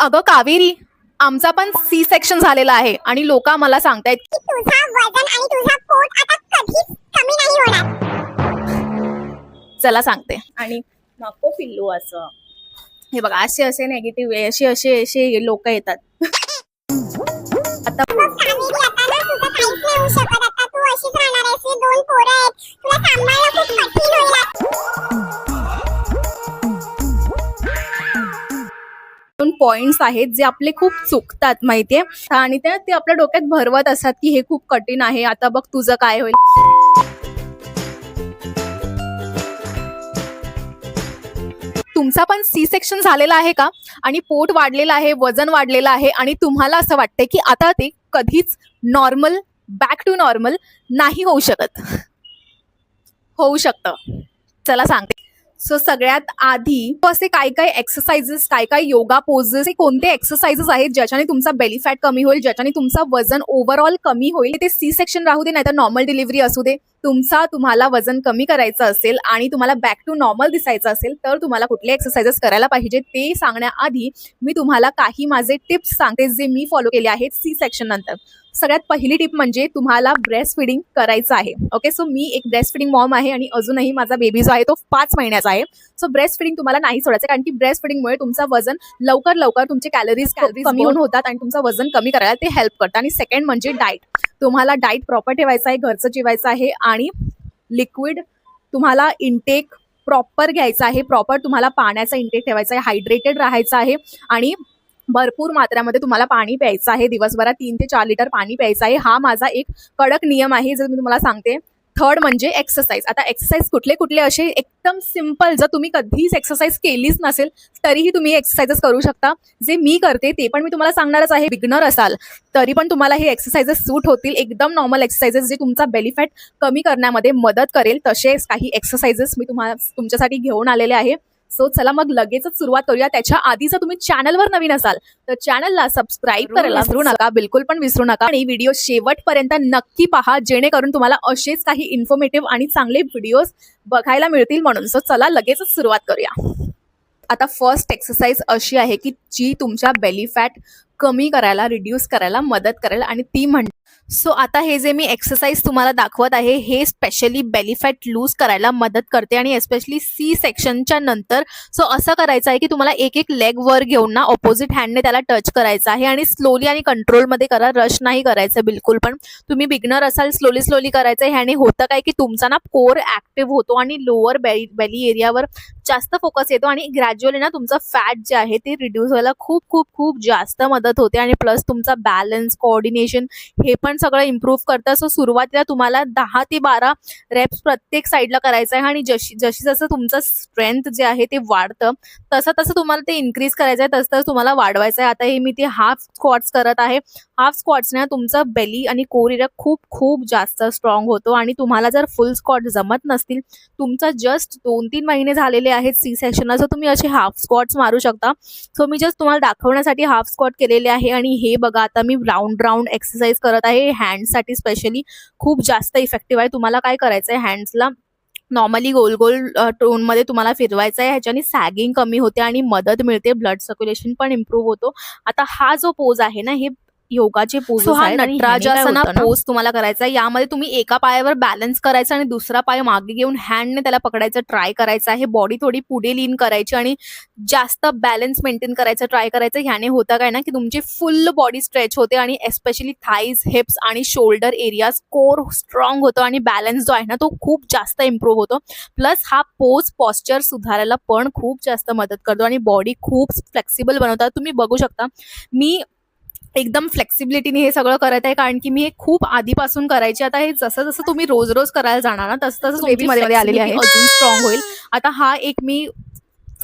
अगं कावेरी, आमचा पण सी सेक्शन झालेला आहे आणि लोक मला सांगतायत की तुझं वजन आणि तुझा पोट आता कधीच कमी नाही होणार. चला सांगते. आणि नको पिल्लू असं. हे बघा असे असे नेगेटिव्ह असे असे असे लोक येतात. आता बघ कावेरी, आता ना तुझं काहीच नाही होऊ शकत. आता तू अशीच राहणार आहेस. हे 2 पोरं आहेत, तुला सांभाळणं खूप कठीण होईल. दोन पॉइंट्स आहेत जे आपले खूप चुकतात माहितीये, आणि ते आपल्या डोक्यात भरवत असतात की हे खूप कठीण आहे, आता बघ तुझं काय होईल. तुमचा पण सी सेक्शन झालेला आहे का आणि पोट वाढलेलं आहे, वजन वाढलेलं आहे आणि तुम्हाला असं वाटतंय की आता ते कधीच नॉर्मल बॅक टू नॉर्मल नाही होऊ शकत. होऊ शकतं. चला सांगते. सो सगळ्यात आधी असे काय काय एक्सरसाइजेस, काय काय योगा पोजेस, कोणते एक्सरसाइजेस आहेत ज्याच्याने तुमचा बेली फॅट कमी होईल, ज्याच्याने तुमचं वजन ओव्हरऑल कमी होईल. ते सी सेक्शन राहू दे नाहीतर नॉर्मल डिलिव्हरी असू दे, तुम्हाला वजन कमी करायचं असेल आणि तुम्हाला बॅक टू नॉर्मल दिसायचं असेल तर तुम्हाला कुठले एक्सरसाइजेस करायला पाहिजे ते सांगण्याआधी मी तुम्हाला काही माझे टिप्स सांगते जे मी फॉलो केले आहेत सी सेक्शन नंतर. सगळ्यात पहिली टिप म्हणजे तुम्हाला ब्रेस्ट फिडिंग करायचं आहे. ओके, सो मी एक ब्रेस्ट फिडिंग मॉम आहे आणि अजूनही माझा बेबी जो आहे तो 5 महिन्याचा आहे. सो ब्रेस्ट फिडिंग तुम्हाला नाही सोडायचं, कारण की ब्रेस्ट फिडिंगमुळे तुमचं वजन लवकर तुमचे कॅलरीज कमी होतात आणि तुमचं वजन कमी करायला ते हेल्प करतं. आणि सेकंड म्हणजे डाएट. तुम्हाला डाएट प्रॉपर ठेवायचं आहे, घरचं जेवायचं आहे आणि लिक्विड तुम्हाला इंटेक प्रॉपर घ्यायचा आहे. प्रॉपर तुम्हाला पाण्याचा इंटेक ठेवायचा आहे, हायड्रेटेड राहायचं आहे आणि भरपूर मात्रेमध्ये तुम्हाला पाणी प्यायचं आहे. दिवसभरात 3 ते 4 लिटर पाणी प्यायचं आहे. हा माझा एक कडक नियम आहे जो मी तुम्हाला सांगते. थर्ड म्हणजे एक्सरसाइज. आता एक्सरसाइज कुठले कुठले असे एकदम सिंपल, जर तुम्ही कधीच एक्सरसाइज केलीच नसेल तरीही तुम्ही एक्सरसाइजेस करू शकता. जे मी करते ते पण मी तुम्हाला सांगणारच आहे. बिगनर असाल तरी पण तुम्हाला हे एक्सरसाइजेस सूट होतील. एकदम नॉर्मल एक्सरसाइजेस जे तुमचा बेली फॅट कमी करण्यामध्ये मदत करेल तसेच काही एक्सरसाइजेस मी तुमच्यासाठी घेऊन आलेले आहे. सो चला मग लगेचच सुरुवात करूया. त्याच्या आधी जर तुम्ही चॅनलवर नवीन असाल तर चॅनलला सबस्क्राईब करायला विसरू नका, बिलकुल पण विसरू नका. आणि व्हिडिओ शेवटपर्यंत नक्की पहा जेणेकरून तुम्हाला असेच काही इन्फॉर्मेटिव्ह आणि चांगले व्हिडिओज बघायला मिळतील म्हणून. सो चला लगेचच सुरुवात करूया. आता फर्स्ट एक्सरसाइज अशी आहे की जी तुमच्या बेली फॅट कमी करायला, रिड्यूस करायला मदत करेल आणि ती म्हणजे सो आता हे जे मी एक्सरसाइज तुम्हाला दाखवत आहे हे स्पेशली बेली फॅट लूज करायला मदत करते आणि एस्पेशली सी सेक्शनच्या नंतर. सो असं करायचं आहे की तुम्हाला एक एक लेग वर घेऊन ना ऑपोजिट हँडने त्याला टच करायचं आहे आणि स्लोली आणि कंट्रोलमध्ये करा, रश नाही करायचं बिलकुल पण. तुम्ही बिगनर असाल स्लोली करायचं आहे. ह्याने होतं काय की तुमचा ना कोर ऍक्टिव्ह होतो आणि लोअर बेली एरियावर जास्त फोकस येतो आणि ग्रॅज्युअली ना तुमचं फॅट जे आहे ते रिड्यूस व्हायला खूप खूप खूप जास्त मदत होते आणि प्लस तुमचा बॅलन्स, कोऑर्डिनेशन हे पण सगळं इम्प्रूव्ह करतं. सो सुरुवातीला तुम्हाला 10 ते 12 रेप्स प्रत्येक साईडला करायचं आहे आणि जसं तुमचं स्ट्रेंथ जे आहे ते वाढतं तसं तुम्हाला ते इन्क्रीज करायचं आहे, तसं तुम्हाला वाढवायचं आहे. आता हे मी ते हाफ स्क्वॉट्स करत आहे. हाफ स्क्वॉट्सने तुमचा बेली आणि कोर एरिया खूप खूप जास्त स्ट्रॉंग होतो. आणि तुम्हाला जर फुल स्क्वॉट जमत नसतील, तुमचा जस्ट 2-3 महिने झालेले आहेत सी सेक्शनला, सो तुम्ही असे हाफ स्क्वॉट्स मारू शकता. सो मी जस्ट तुम्हाला दाखवण्यासाठी हाफ स्क्वॉट केलेले आहे. आणि हे बघा आता मी राऊंड एक्सरसाइज करत आहे. हँड्ससाठी स्पेशली खूप जास्त इफेक्टिव्ह आहे. तुम्हाला काय करायचं आहे, हँड्सला नॉर्मली गोल टोनमध्ये तुम्हाला फिरवायचं आहे. ह्याच्याने सॅगिंग कमी होते आणि मदत मिळते, ब्लड सर्क्युलेशन पण इम्प्रूव्ह होतो. आता हा जो पोज आहे ना हे योगाचे पोज आहेत. नटराजासना पोज तुम्हाला करायचा आहे. यामध्ये तुम्ही एका पायावर बॅलन्स करायचा आणि दुसरा पाय मागे घेऊन हँडने त्याला पकडायचं ट्राय करायचं आहे. बॉडी थोडी पुढे लीन करायची आणि जास्त बॅलन्स मेंटेन करायचं ट्राय करायचं. ह्याने होतं काय ना की तुमची फुल बॉडी स्ट्रेच होते आणि एस्पेशली थाईज, हिप्स आणि शोल्डर एरियाज कोर स्ट्रॉंग होतो आणि बॅलन्स जो आहे ना तो खूप जास्त इम्प्रूव्ह होतो. प्लस हा पोज पॉस्चर सुधारायला पण खूप जास्त मदत करतो आणि बॉडी खूप फ्लेक्सिबल बनवतात. तुम्ही बघू शकता मी एकदम फ्लेक्सिबिलिटीने हे सगळं करत आहे, कारण की मी हे खूप आधीपासून करायचे. आता हे जसं तुम्ही रोज करायला जाणार ना तसं बेबीमध्ये आलेली आहे, अजून स्ट्रॉंग होईल. आता हा एक मी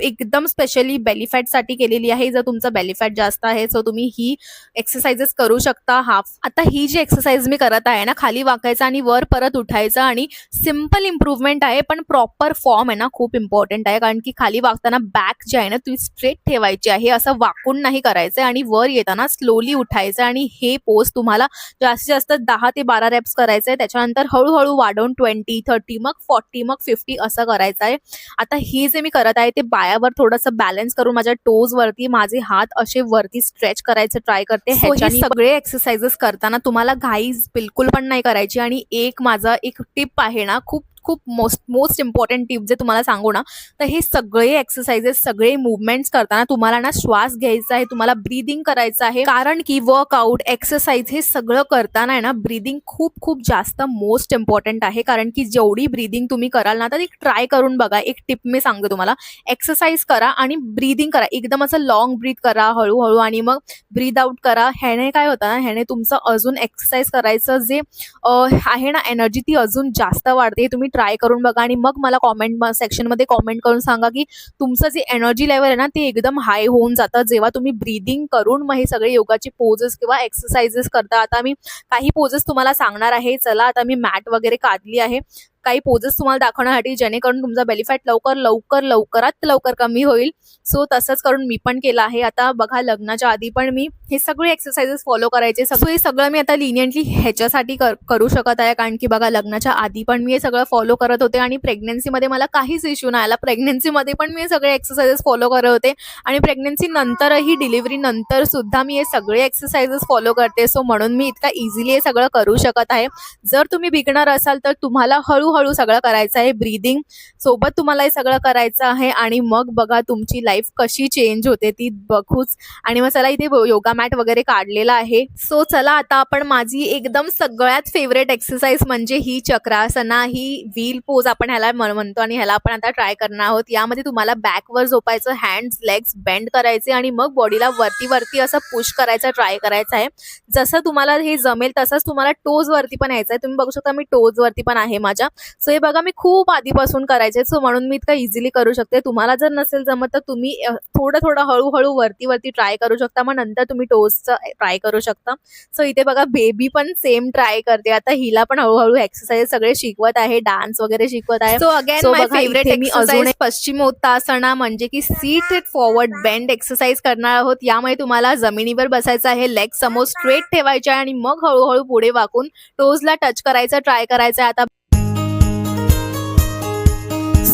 एकदम स्पेशली बेली फॅट साठी केलेली आहे. जर तुमचा बेली फॅट जास्त आहे सो तुम्ही ही एक्सरसाइजेस करू शकता हाफ. आता ही जी एक्सरसाइज मी करत आहे ना, खाली वाकायचं आणि वर परत उठायचं आणि सिंपल इम्प्रूव्हमेंट आहे पण प्रॉपर फॉर्म आहे ना खूप इम्पॉर्टंट आहे. कारण की खाली वाकताना बॅक जे आहे ना ती स्ट्रेट ठेवायची आहे, असं वाकून नाही करायचं आणि वर येताना स्लोली उठायचं. आणि हे पोज तुम्हाला जास्तीत जास्त 10 ते 12 रेप्स करायचं आहे. त्याच्यानंतर हळूहळू वाढवून 20, 30, मग 40, मग 50 असं करायचं आहे. आता हे जे मी करत आहे ते पायावर थोडंसं बॅलन्स करून माझ्या टोज वरती माझे हात असे वरती स्ट्रेच करायचे ट्राय करते. ह्याच्याने सगळे एक्सरसाइजेस करताना तुम्हाला घाई बिलकुल पण नाही करायची. आणि माझा एक टिप आहे ना, खूप खूप मोस्ट इम्पॉर्टंट टिप जे तुम्हाला सांगू ना, तर हे सगळे एक्सरसाइजेस सगळे मुवमेंट्स करताना तुम्हाला ना श्वास घ्यायचा आहे, तुम्हाला ब्रीदिंग करायचं आहे. कारण की वर्कआउट एक्सरसाइज हे सगळं करताना आहे ना, ब्रीदिंग खूप खूप जास्त मोस्ट इम्पॉर्टंट आहे. कारण की जेवढी ब्रीदिंग तुम्ही कराल ना, तर एक ट्राय करून बघा. एक टिप मी सांगते तुम्हाला, एक्सरसाइज करा आणि ब्रीदिंग करा. एकदम असं लॉंग ब्रीथ करा हळूहळू आणि मग ब्रीद आउट करा. ह्याने काय होतं ना, ह्याने तुमचं अजून एक्सरसाइज करायचं जे आहे ना एनर्जी, ती अजून जास्त वाढते. तुम्ही ट्राय करून बघा आणि मग मला कॉमेंट सेक्शनमध्ये कॉमेंट करून सांगा की तुमचं जे एनर्जी लेवल आहे ना, ते एकदम हाय होऊन जातं जेव्हा तुम्ही ब्रीदिंग करून मग हे सगळे योगाचे पोजेस किंवा एक्सरसाइजेस करता. आता मी काही पोजेस तुम्हाला सांगणार आहे. चला, आता मी मॅट वगैरे काढली आहे. काही पोजेस तुम्हाला दाखवण्यासाठी जेणेकरून तुमचा बेली फॅट लवकरात लवकर कमी होईल. सो तसंच करून मी पण केलं आहे. आता बघा, लग्नाच्या आधी पण मी हे सगळे एक्सरसाइजेस फॉलो करायचे. सो हे सगळं मी आता लिनियंटली ह्याच्यासाठी करू शकत आहे, कारण की बघा, लग्नाच्या आधी पण मी हे सगळं फॉलो करत होते आणि प्रेग्नन्सीमध्ये मला काहीच इश्यू नाही आला. प्रेग्नन्सीमध्ये पण मी हे सगळे एक्सरसाइजेस फॉलो करत होते आणि प्रेग्नन्सी नंतरही, डिलिव्हरी नंतर सुद्धा मी हे सगळे एक्सरसाइजेस फॉलो करते. सो म्हणून मी इतका इझिली हे सगळं करू शकत आहे. जर तुम्ही बिगनर असाल तर तुम्हाला हळूहळू सगळं करायचं आहे. ब्रीदिंग सोबत तुम्हाला हे सगळं करायचं आहे आणि मग बघा तुमची लाईफ कशी चेंज होते ती बघूच. आणि मग चला, इथे योगा मॅट वगैरे काढलेला आहे. सो चला, आता आपण माझी एकदम सगळ्यात फेवरेट एक्सरसाइज म्हणजे ही चक्रासना, ही व्हील पोज आपण ह्याला म्हणतो आणि ह्याला आपण आता ट्राय करणार आहोत. यामध्ये तुम्हाला बॅकवर झोपायचं, हँड्स लेग्स बेंड करायचे आणि मग बॉडीला वरती असं पुश करायचं, ट्राय करायचं आहे. जसं तुम्हाला हे जमेल तसंच तुम्हाला टोज वरती पण यायचं आहे. तुम्ही बघू शकता मी टोज वरती पण आहे माझ्या. सो हे बघा, मी खूप आधीपासून करायचे, सो म्हणून मी इतका इझिली करू शकते. तुम्हाला जर नसेल जमत तर तुम्ही थोडं हळूहळू वरती ट्राय करू शकता. मग नंतर तुम्ही टोजचं ट्राय करू शकता. सो इथे बघा, बेबी पण सेम ट्राय करते. आता हिला पण हळूहळू एक्सरसाइज सगळे शिकवत आहे, डान्स वगैरे शिकवत आहे. सो अगेन माय फेवरेट एक्सरसाइज पश्चिमोत्तासना, म्हणजे की सीटेड फॉरवर्ड बेंड एक्सरसाइज करणार आहोत. यामुळे तुम्हाला जमिनीवर बसायचं आहे, लेग समोर स्ट्रेट ठेवायचे आणि मग हळूहळू पुढे वाकून टोजला टच करायचं, ट्राय करायचं. आता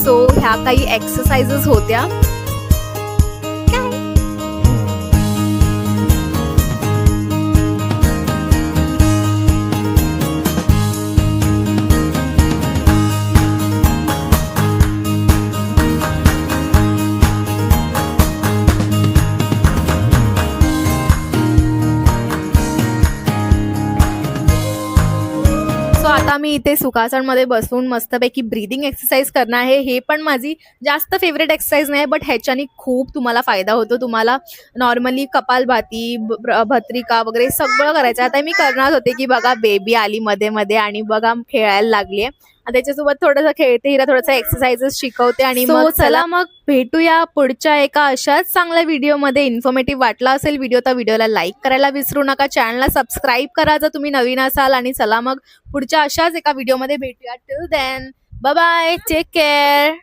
सो ह्या काही एक्सरसाइजेस होत्या. आता मी इथे सुखासनमध्ये बसून मस्तपैकी ब्रीदिंग एक्सरसाइज करणार आहे. हे पण माझी जास्त फेवरेट एक्सरसाइज नाही, बट ह्याच्याने खूप तुम्हाला फायदा होतो. तुम्हाला नॉर्मली कपालभाती, भस्त्रिका वगैरे सगळं करायचं. आता मी करणार होते की बघा, बेबी आली मध्ये आणि बघा खेळायला लागली आहे. त्याच्यासोबत थोडंसं खेळते, हिला थोडंसं एक्सरसाइजेस शिकवते आणि मग चला मग भेटूया पुढच्या एका अशाच चांगल्या व्हिडिओमध्ये. इन्फॉर्मेटिव्ह वाटला असेल व्हिडिओ तर व्हिडिओला लाईक करायला विसरू नका, चॅनलला सबस्क्राईब करा जर तुम्ही नवीन असाल. आणि चला मग पुढच्या अशाच एका व्हिडिओमध्ये भेटूया. Till then, bye bye, take care.